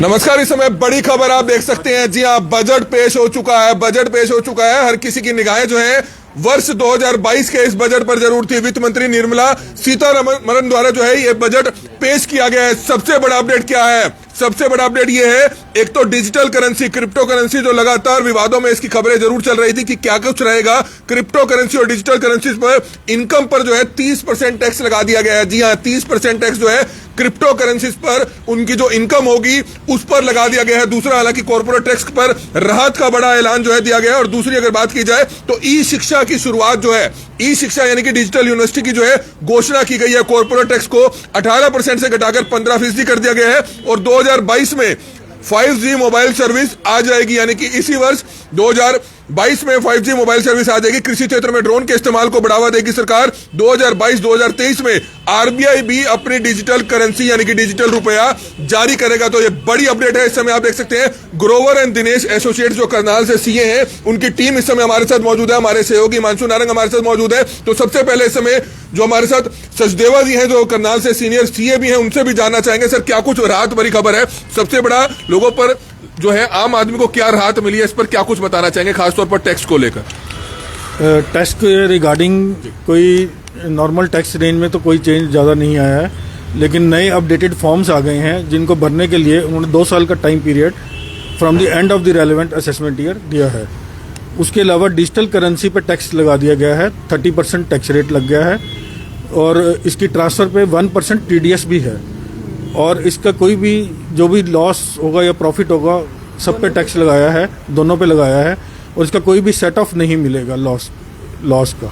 नमस्कार। इस समय बड़ी खबर आप देख सकते हैं। जी हाँ, बजट पेश हो चुका है। बजट पेश हो चुका है। हर किसी की निगाहें जो है वर्ष 2022 के इस बजट पर जरूर थी। वित्त मंत्री निर्मला सीतारमण द्वारा जो है ये बजट पेश किया गया है। सबसे बड़ा अपडेट क्या है? सबसे बड़ा अपडेट ये है, एक तो डिजिटल करेंसी, क्रिप्टो करेंसी, जो लगातार विवादों में इसकी खबरें जरूर चल रही थी कि क्या कुछ रहेगा। क्रिप्टो करेंसी और डिजिटल करेंसी पर इनकम पर जो है 30% टैक्स लगा दिया गया है। जी हाँ, 30% टैक्स जो है क्रिप्टो करेंसीज पर उनकी जो इनकम होगी उस पर लगा दिया गया है। दूसरा, हालांकि कॉर्पोरेट टैक्स पर राहत का बड़ा ऐलान जो है दिया गया है। और दूसरी अगर बात की जाए तो ई शिक्षा की शुरुआत जो है, ई शिक्षा यानी कि डिजिटल यूनिवर्सिटी की जो है घोषणा की गई है। कॉर्पोरेट टैक्स को 18% से घटाकर 15% कर दिया गया है। और 2022 में 5G मोबाइल सर्विस आ जाएगी, यानी कि इसी वर्ष 2022 में 5G मोबाइल सर्विस आ जाएगी। कृषि क्षेत्र में ड्रोन के इस्तेमाल को बढ़ावा देगी सरकार। 2022-2023 में आरबीआई भी अपनी डिजिटल करेंसी यानी कि डिजिटल रुपया जारी करेगा। तो ये बड़ी अपडेट है। इस समय आप देख सकते हैं ग्रोवर एंड दिनेश एसोसिएट्स जो करनाल से सीए हैं, उनकी टीम इस समय हमारे साथ मौजूद है। हमारे सहयोगी हिमांशु नारंग हमारे साथ मौजूद है। तो सबसे पहले इस समय जो हमारे साथ सचदेवा जी हैं, जो करनाल से सीनियर सीए भी हैं, उनसे भी जानना चाहेंगे सर क्या कुछ राहत भरी खबर है। सबसे बड़ा लोगों पर जो है आम आदमी को क्या राहत मिली है, इस पर क्या कुछ बताना चाहेंगे, खासतौर पर टैक्स को लेकर? टैक्स के रिगार्डिंग कोई नॉर्मल टैक्स रेंज में तो कोई चेंज ज़्यादा नहीं आया है, लेकिन नए अपडेटेड फॉर्म्स आ गए हैं जिनको भरने के लिए उन्होंने 2 साल का time period from the end of the relevant assessment year दिया है। उसके अलावा डिजिटल करेंसी पर टैक्स लगा दिया गया है, 30% टैक्स रेट लग गया है। और इसकी ट्रांसफ़र पे 1% TDS भी है। और इसका कोई भी जो भी लॉस होगा या प्रॉफिट होगा, सब पे टैक्स लगाया है, दोनों पे लगाया है। और इसका कोई भी सेट ऑफ नहीं मिलेगा लॉस का,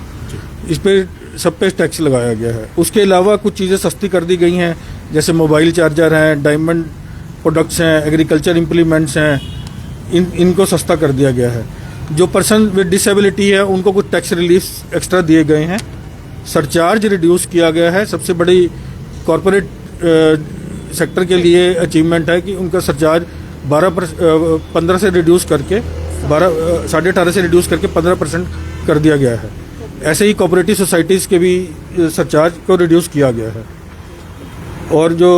इस पे सब पे टैक्स लगाया गया है। उसके अलावा कुछ चीज़ें सस्ती कर दी गई हैं, जैसे मोबाइल चार्जर हैं, डायमंड प्रोडक्ट्स हैं, एग्रीकल्चर इम्प्लीमेंट्स हैं, इनको सस्ता कर दिया गया है। जो पर्सन विद डिसेबिलिटी है उनको कुछ टैक्स रिलीफ एक्स्ट्रा दिए गए हैं। सरचार्ज रिड्यूस किया गया है। सबसे बड़ी कॉरपोरेट सेक्टर के लिए अचीवमेंट है कि उनका सरचार्ज 15 से रिड्यूस करके 18.5 से रिड्यूस करके 15% कर दिया गया है। ऐसे ही कोऑपरेटिव सोसाइटीज़ के भी सरचार्ज को रिड्यूस किया गया है। और जो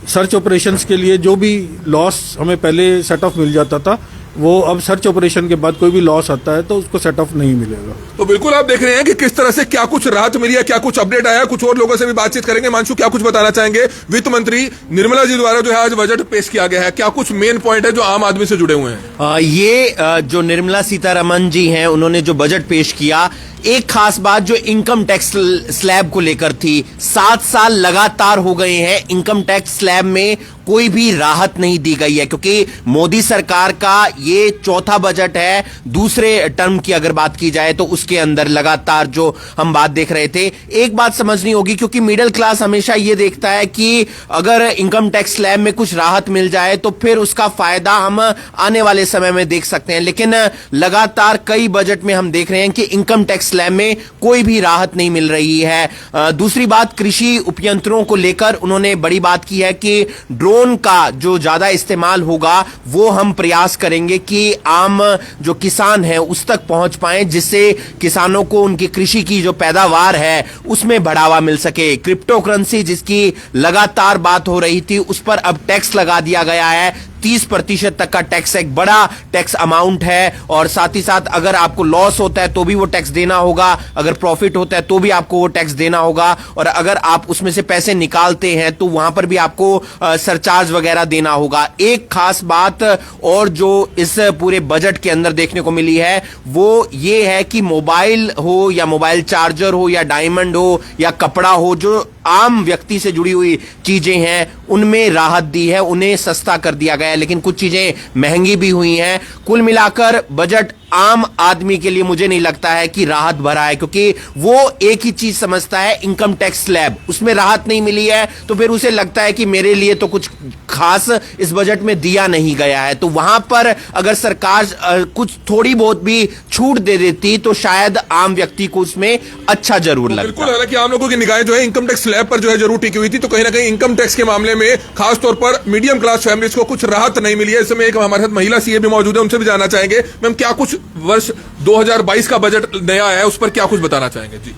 सर्च ऑपरेशंस के लिए जो भी लॉस हमें पहले सेट ऑफ मिल जाता था, वो अब सर्च ऑपरेशन के बाद कोई भी लॉस आता है तो उसको सेट ऑफ नहीं मिलेगा। तो बिल्कुल आप देख रहे हैं कि किस तरह से क्या कुछ राहत मिली है, क्या कुछ अपडेट आया है। कुछ और लोगों से भी बातचीत करेंगे। मानसू, क्या कुछ बताना चाहेंगे? वित्त मंत्री निर्मला जी द्वारा जो है आज बजट पेश किया गया है, क्या कुछ मेन पॉइंट है जो आम आदमी से जुड़े हुए हैं? जो निर्मला सीतारमण जी हैं, उन्होंने जो बजट पेश किया, एक खास बात जो इनकम टैक्स स्लैब को लेकर थी। 7 साल लगातार हो गए हैं, इनकम टैक्स स्लैब में कोई भी राहत नहीं दी गई है, क्योंकि मोदी सरकार का ये चौथा बजट है। दूसरे टर्म की अगर बात की जाए तो उसके अंदर लगातार जो हम बात देख रहे थे, एक बात समझनी होगी, क्योंकि मिडिल क्लास हमेशा ये देखता है कि अगर इनकम टैक्स स्लैब में कुछ राहत मिल जाए तो फिर उसका फायदा हम आने वाले समय में देख सकते हैं। लेकिन लगातार कई बजट में हम देख रहे हैं कि इनकम टैक्स स्लैब में कोई भी राहत नहीं मिल रही है। दूसरी बात, कृषि उपयंत्रों को लेकर उन्होंने बड़ी बात की है कि ड्रोन का जो ज्यादा इस्तेमाल होगा वो हम प्रयास करेंगे कि आम जो किसान है उस तक पहुंच पाए, जिससे किसानों को उनकी कृषि की जो पैदावार है उसमें बढ़ावा मिल सके। क्रिप्टो करेंसी जिसकी लगातार बात हो रही थी, उस पर अब टैक्स लगा दिया गया है। 30% तक का टैक्स, एक बड़ा टैक्स अमाउंट है। और साथ ही साथ अगर आपको लॉस होता है तो भी वो टैक्स देना होगा, अगर प्रॉफिट होता है तो भी आपको वो टैक्स देना होगा, और अगर आप उसमें से पैसे निकालते हैं तो वहां पर भी आपको सरचार्ज वगैरह देना होगा। एक खास बात और जो इस पूरे बजट के अंदर देखने को मिली है वो ये है कि मोबाइल हो या मोबाइल चार्जर हो या डायमंड हो या कपड़ा हो, जो आम व्यक्ति से जुड़ी हुई चीजें हैं उनमें राहत दी है, उन्हें सस्ता कर दिया गया है। लेकिन कुछ चीजें महंगी भी हुई हैं। कुल मिलाकर बजट आम आदमी के लिए मुझे नहीं लगता है कि राहत भरा है, क्योंकि वो एक ही चीज समझता है, इनकम टैक्स स्लैब, उसमें राहत नहीं मिली है तो फिर उसे लगता है कि मेरे लिए तो कुछ खास इस बजट में दिया नहीं गया है। तो वहां पर अगर सरकार कुछ थोड़ी बहुत भी छूट दे देती तो शायद आम व्यक्ति को उसमें अच्छा जरूर लगता। बिल्कुल, हालांकि आम लोगों की निगाहें जो है इनकम टैक्स स्लैब पर जो है जरूर टिकी हुई थी। तो कहीं ना कहीं इनकम टैक्स के मामले में खासतौर पर मीडियम क्लास फैमिलीज को कुछ राहत नहीं मिली है। इस समय एक हमारे साथ महिला सीए भी मौजूद है, उनसे भी जानना चाहेंगे। मैम, क्या कुछ वर्ष 2022 का बजट नया है, उस पर क्या कुछ बताना चाहेंगे? जी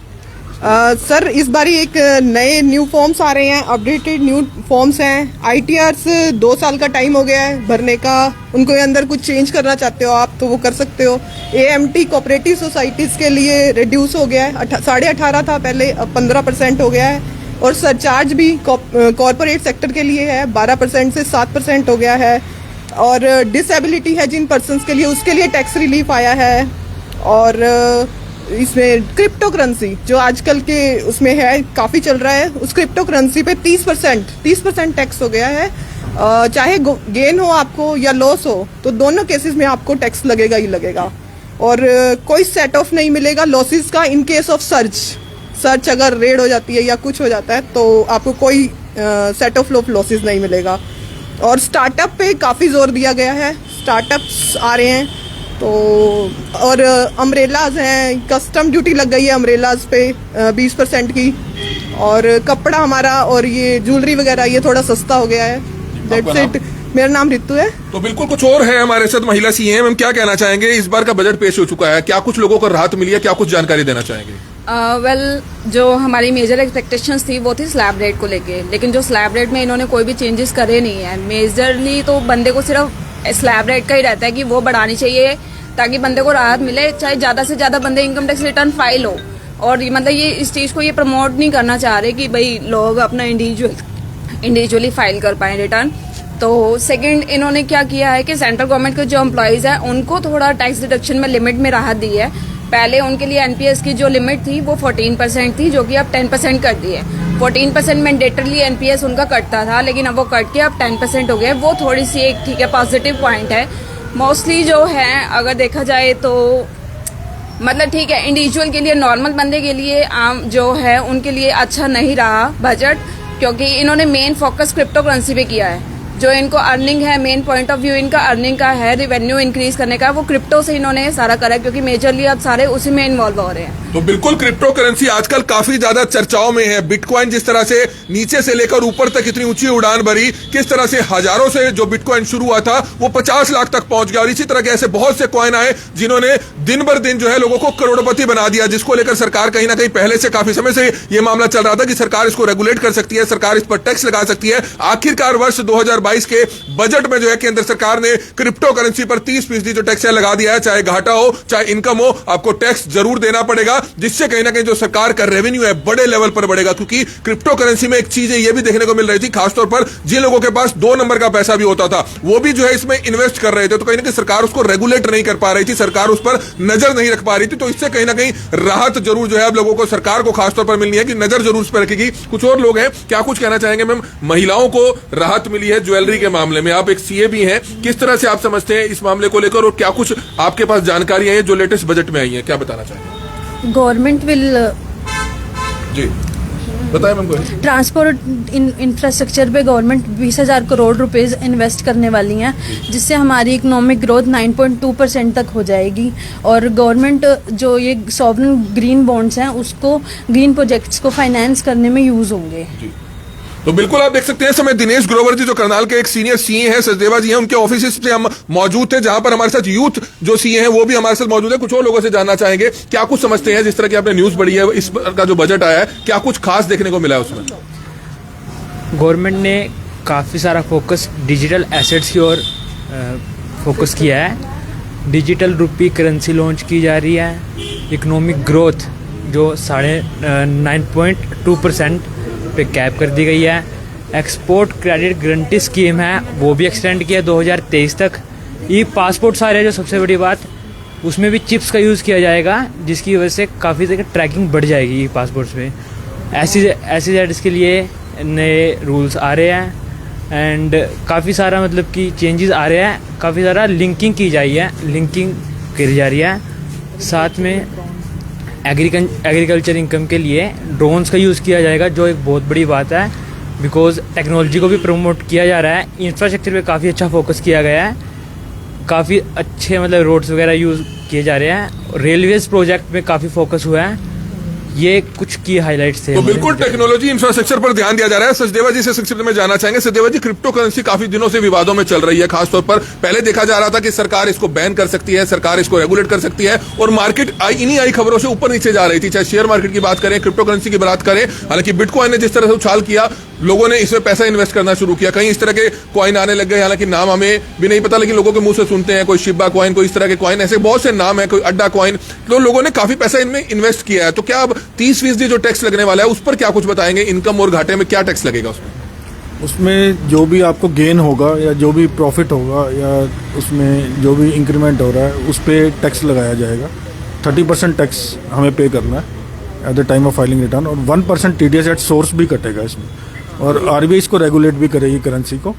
सर इस बारी एक नए न्यू फॉर्म्स आ रहे हैं, अपडेटेड न्यू फॉर्म्स हैं। ITRs 2 साल का टाइम हो गया है भरने का, उनको अंदर कुछ चेंज करना चाहते हो आप तो वो कर सकते हो। AMT कोऑपरेटिव सोसाइटीज़ के लिए रिड्यूस हो गया है, 18.5 था पहले, अब 15% हो गया है। और सरचार्ज भी कॉरपोरेट सेक्टर के लिए है, 12% से 7% हो गया है। और डिसेबिलिटी है जिन पर्सनस के लिए, उसके लिए टैक्स रिलीफ आया है। और इसमें क्रिप्टो करेंसी जो आजकल के उसमें है, काफ़ी चल रहा है, उस क्रिप्टो करेंसी पे 30% टैक्स हो गया है। चाहे गेन हो आपको या लॉस हो, तो दोनों केसेस में आपको टैक्स लगेगा ही लगेगा। और कोई सेट ऑफ नहीं मिलेगा लॉसेस का इन केस ऑफ सर्च अगर रेड हो जाती है या कुछ हो जाता है तो आपको कोई सेट ऑफ लॉसेस नहीं मिलेगा। और स्टार्टअप पे काफ़ी जोर दिया गया है, स्टार्टअप्स आ रहे हैं तो। और अम्ब्रेलाज हैं, कस्टम ड्यूटी लग गई है अम्ब्रेलाज पे 20% की। और कपड़ा हमारा और ये ज्वेलरी वगैरह ये थोड़ा सस्ता हो गया है। That's it. मेरा नाम रितु है। तो बिल्कुल कुछ और है हमारे साथ महिला CM, हम क्या कहना चाहेंगे? इस बार का बजट पेश हो चुका है, क्या कुछ लोगों को राहत मिली है, क्या कुछ जानकारी देना चाहेंगे? जो हमारी मेजर एक्सपेक्टेशंस थी वो थी स्लैब रेट को लेके, लेकिन जो स्लैब रेट में इन्होंने कोई भी चेंजेस करे नहीं है। मेजरली तो बंदे को सिर्फ स्लैब रेट का ही रहता है कि वो बढ़ानी चाहिए ताकि बंदे को राहत मिले, चाहे ज्यादा से ज्यादा बंदे इनकम टैक्स रिटर्न फाइल हो। और मतलब ये इस चीज को ये प्रमोट नहीं करना चाह रहे कि भाई लोग अपना इंडिविजुअली फाइल कर पाए रिटर्न। तो सेकंड इन्होंने क्या किया है कि सेंट्रल गवर्नमेंट के जो एम्प्लॉयज हैं उनको थोड़ा टैक्स डिडक्शन में लिमिट में राहत दी है। पहले उनके लिए NPS की जो लिमिट थी वो 14% थी, जो कि अब 10% कर दी है। 14% मैंडेटरली NPS उनका कटता था, लेकिन अब वो कट के अब 10% हो गया। वो थोड़ी सी एक ठीक है पॉजिटिव पॉइंट है। मोस्टली जो है अगर देखा जाए तो मतलब ठीक है, इंडिविजुअल के लिए, नॉर्मल बंदे के लिए, आम जो है उनके लिए अच्छा नहीं रहा बजट, क्योंकि इन्होंने मेन फोकस क्रिप्टो करेंसी पे किया है। जो इनको अर्निंग है, मेन पॉइंट ऑफ व्यू इनका अर्निंग का है, रेवेन्यू इंक्रीज करने का, वो क्रिप्टो से इन्होंने सारा करा है, क्योंकि मेजरली अब सारे उसी में इन्वॉल्व हो रहे हैं। तो बिल्कुल क्रिप्टो करेंसी आजकल काफी ज्यादा चर्चाओं में है। बिटकॉइन जिस तरह से नीचे से लेकर ऊपर तक इतनी ऊंची उड़ान भरी, किस तरह से हजारों से जो बिटकॉइन शुरू हुआ था वो 50 लाख तक पहुंच गया। और इसी तरह के ऐसे बहुत से कॉइन आए जिन्होंने दिन भर दिन जो है लोगों को करोड़पति बना दिया, जिसको लेकर सरकार कहीं ना कहीं पहले से काफी समय से ये मामला चल रहा था कि सरकार इसको रेगुलेट कर सकती है, सरकार इस पर टैक्स लगा सकती है। आखिरकार वर्ष 2022 के बजट में जो है केंद्र सरकार ने क्रिप्टो करेंसी पर 30% जो टैक्स लगा दिया है। चाहे घाटा हो चाहे इनकम हो, आपको टैक्स जरूर देना पड़ेगा, जिससे कहीं ना कहीं जो सरकार का रेवेन्यू है बड़े लेवल पर बढ़ेगा। क्योंकि क्रिप्टो करेंसी में एक चीज ये भी देखने को मिल रही थी, खासतौर पर जिन लोगों के पास 2 नंबर का पैसा भी होता था वो भी जो है इसमें इन्वेस्ट कर रहे थे, तो कहीं ना कहीं सरकार उसको रेगुलेट नहीं कर पा रही थी, सरकार उस पर नजर नहीं रख पा रही थी। तो इससे कहीं ना कहीं राहत जरूर जो है अब लोगों को, सरकार को खासतौर पर मिलनी है कि नजर जरूर उस पर रखेगी। कुछ और लोग हैं, क्या कुछ कहना चाहेंगे मैम? महिलाओं को राहत मिली है ज्वेलरी के मामले में, आप एक CA भी हैं, किस तरह से आप समझते हैं इस मामले को लेकर और क्या कुछ आपके पास जानकारियां हैं जो लेटेस्ट बजट में आई हैं, क्या बताना चाहेंगे? गवर्नमेंट विल जी बताएं मैम। ट्रांसपोर्ट इंफ्रास्ट्रक्चर पे गवर्नमेंट 20,000 करोड़ रुपएस इन्वेस्ट करने वाली हैं, जिससे हमारी इकोनॉमिक ग्रोथ 9.2% तक हो जाएगी। और गवर्नमेंट जो ये सॉवरेन ग्रीन बॉन्ड्स हैं उसको, ग्रीन प्रोजेक्ट्स को फाइनेंस करने में यूज होंगे। तो बिल्कुल आप देख सकते हैं समय दिनेश ग्रोवर जी जो करनाल के एक सीनियर CA हैं, सचदेवा जी हैं, उनके ऑफिस से हम मौजूद थे, जहां पर हमारे साथ यूथ जो CA हैं वो भी हमारे साथ मौजूद है। कुछ और लोगों से जानना चाहेंगे क्या कुछ समझते हैं, जिस तरह की आपने न्यूज पढ़ी है, इस का जो बजट आया है क्या कुछ खास देखने को मिला है उसमें? गवर्नमेंट ने काफ़ी सारा फोकस डिजिटल एसेट्स की ओर फोकस किया है। डिजिटल रुपी करेंसी लॉन्च की जा रही है। इकोनॉमिक ग्रोथ जो 9.2% पे कैप कर दी गई है। एक्सपोर्ट क्रेडिट गारंटी स्कीम है वो भी एक्सटेंड किया 2023 तक। ई पासपोर्ट आ रहे जो सबसे बड़ी बात, उसमें भी चिप्स का यूज़ किया जाएगा, जिसकी वजह से काफ़ी जगह ट्रैकिंग बढ़ जाएगी ई पासपोर्ट्स में। SEZ के लिए नए रूल्स आ रहे हैं एंड काफ़ी सारा मतलब कि चेंजेस आ रहे हैं, काफ़ी सारा लिंकिंग की जा रही है। साथ में एग्रीकल्चर इनकम के लिए ड्रोन्स का यूज़ किया जाएगा, जो एक बहुत बड़ी बात है, बिकॉज टेक्नोलॉजी को भी प्रमोट किया जा रहा है। इंफ्रास्ट्रक्चर पे काफ़ी अच्छा फोकस किया गया है, काफ़ी अच्छे मतलब रोड्स वगैरह यूज़ किए जा रहे हैं। रेलवेज प्रोजेक्ट में काफ़ी फोकस हुआ है ये कुछ की हाइलाइट्स थे तो हमारे। बिल्कुल टेक्नोलॉजी इंफ्रास्ट्रक्चर पर ध्यान दिया जा रहा है। सचदेवा जी से संक्षिप्त में जानना चाहेंगे। सचदेवा जी, क्रिप्टो करेंसी काफी दिनों से विवादों में चल रही है, खासतौर पर पहले देखा जा रहा था कि सरकार इसको बैन कर सकती है, सरकार इसको रेगुलेट कर सकती है, और मार्केट इन्हीं आई खबरों से ऊपर नीचे जा रही थी, चाहे शेयर मार्केट की बात करें, क्रिप्टो करेंसी की बात करें। हालांकि बिटकॉइन ने जिस तरह से उछाल किया, लोगों ने इसमें पैसा इन्वेस्ट करना शुरू किया, कहीं इस तरह के कॉइन आने लग गए, हालांकि नाम हमें भी नहीं पता, लेकिन लोगों के मुंह से सुनते हैं, कोई शिबा कॉइन, कोई इस तरह के कॉइन, ऐसे बहुत से नाम है, कोई अड्डा कॉइन। तो लोगों ने काफी पैसा इनमें इन्वेस्ट किया है। तो क्या अब 30% जो टैक्स लगने वाला है उस पर क्या कुछ बताएंगे? इनकम और घाटे में क्या टैक्स लगेगा उसमें? उसमें जो भी आपको गेन होगा या जो भी प्रॉफिट होगा या उसमें जो भी इंक्रीमेंट हो रहा है उस पर टैक्स लगाया जाएगा। 30% टैक्स हमें पे करना है at the time of filing return, और 1% TDS एट सोर्स भी कटेगा इसमें, और RBI इसको रेगुलेट भी करेगी करेंसी को,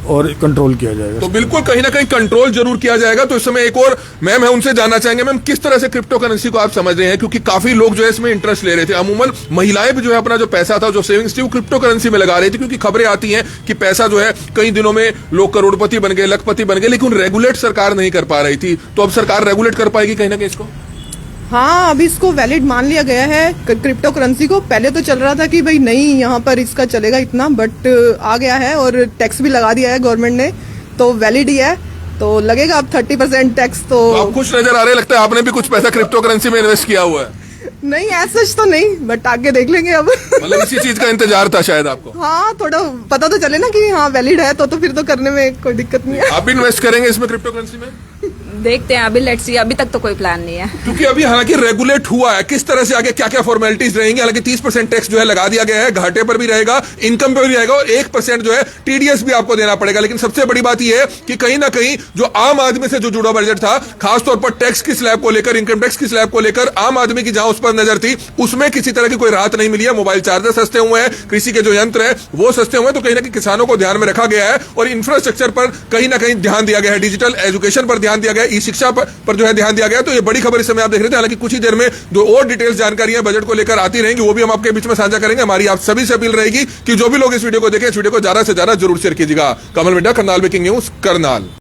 और कंट्रोल किया जाएगा। तो बिल्कुल कहीं ना कहीं कंट्रोल जरूर किया जाएगा। तो इस समय एक और मैम है, उनसे जानना चाहेंगे। मैम, किस तरह से क्रिप्टो करेंसी को आप समझ रहे हैं? क्योंकि काफी लोग जो है इसमें इंटरेस्ट ले रहे थे, अमूमन महिलाएं भी जो है अपना जो पैसा था, जो सेविंग्स थी, वो क्रिप्टो करेंसी में लगा रही थी, क्योंकि खबरें आती हैं कि पैसा जो है कई दिनों में लोग करोड़पति बन गए, लखपति बन गए, लेकिन रेगुलेट सरकार नहीं कर पा रही थी। तो अब सरकार रेगुलेट कर पाएगी कहीं ना कहीं इसको? हाँ, अभी इसको वैलिड मान लिया गया है क्रिप्टो करेंसी को। पहले तो चल रहा था कि भाई नहीं, यहाँ पर इसका चलेगा इतना, बट आ गया है और टैक्स भी लगा दिया है गवर्नमेंट ने, तो वैलिड ही है, तो लगेगा अब 30% टैक्स। तो आप खुश नजर आ रहे, लगता है आपने भी कुछ पैसा क्रिप्टो करेंसी में इन्वेस्ट किया हुआ है? नहीं, ऐसा सच तो नहीं, बट आगे देख लेंगे अब। मतलब इसी चीज का इंतजार था शायद आपको? हाँ, थोड़ा पता तो चले ना कि हाँ वैलिड है, तो फिर तो करने में कोई दिक्कत नहीं है। आप भी इन्वेस्ट करेंगे इसमें, क्रिप्टो करेंसी में? देखते हैं, अभी लेट्स सी, अभी तक तो कोई प्लान नहीं है। क्योंकि अभी हालांकि रेगुलेट हुआ है, किस तरह से आगे क्या क्या फॉर्मेलिटीज रहेंगी। हालांकि 30% टैक्स जो है लगा दिया गया है, घाटे पर भी रहेगा, इनकम पर भी रहेगा, और 1% जो है TDS भी आपको देना पड़ेगा। लेकिन सबसे बड़ी बात यह है कि कहीं ना कहीं जो आम आदमी से जो जुड़ा बजट था, खासतौर पर टैक्स की स्लैब को लेकर, इनकम टैक्स की स्लैब को लेकर, आम आदमी की जहां उस पर नजर थी, उसमें किसी तरह की कोई राहत नहीं मिली है। मोबाइल चार्जर सस्ते हुए हैं, कृषि के जो यंत्र है वो सस्ते हुए हैं, तो कहीं ना कहीं किसानों को ध्यान में रखा गया है, और इंफ्रास्ट्रक्चर पर कहीं ना कहीं ध्यान दिया गया है, डिजिटल एजुकेशन पर ध्यान दिया गया है, ई शिक्षा पर जो है ध्यान दिया गया। तो ये बड़ी खबर इस समय आप देख रहे थे। हालांकि कुछ ही देर में जो और डिटेल्स जानकारियां बजट को लेकर आती रहेंगी, वो भी हम आपके बीच में साझा करेंगे। हमारी आप सभी से अपील रहेगी कि जो भी लोग इस वीडियो को देखें, इस वीडियो को ज्यादा से ज्यादा जरूर शेयर कीजिएगा। कमल मिड्डा, करनाल ब्रेकिंग न्यूज, करनाल।